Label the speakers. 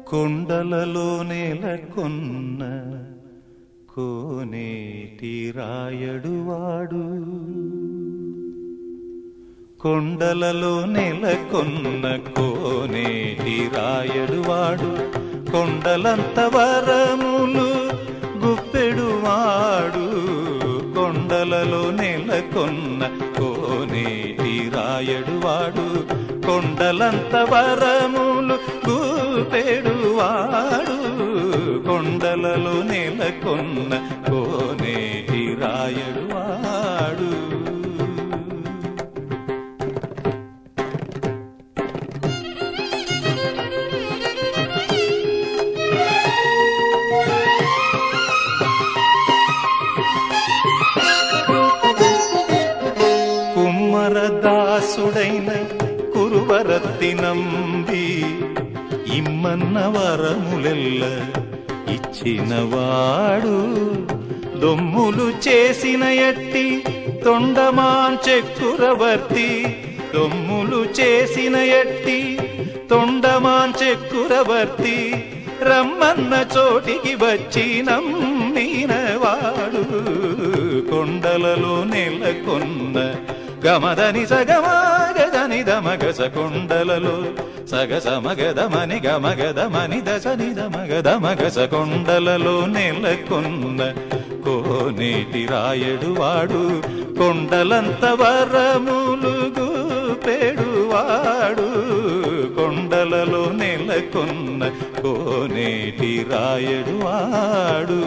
Speaker 1: కొండలలో నెలకొన్న కోనేటి రాయడువాడు, కొండలలో నెలకొన్న కోనేటి రాయడువాడు, కొండలంత వరములు గుప్పెడువాడు. కొండలలో నెలకొన్న కోనేటి రాయడువాడు, కొండలంత వరములు గుప్పెడువాడు. కొండలలో నెలకొన్న కోనేటి రాయడువాడు. కుమ్మరదాసుడైన కురువరత్తి నంబి ఇమ్మన్న వరములెల్ల ఇచ్చినవాడు. దొమ్ములు చేసిన ఎట్టి తొండమాన్ చక్రవర్తి, దొమ్ములు చేసిన ఎట్టి తొండమాన్ చక్రవర్తి, రమ్మన్న చోటికి వచ్చి నమ్మినవాడు. కొండలలో నెలకొన్న గమదని సగమగదని దమగస, కొండలలో సగసమగదమని గమగదమని దశని దమగదమగస. కొండలలో నెలకొన్న కోనేటి రాయడువాడు, కొండలంత వరములు గుప్పెడువాడు. కొండలలో నెలకొన్న కోనేటి రాయడువాడు.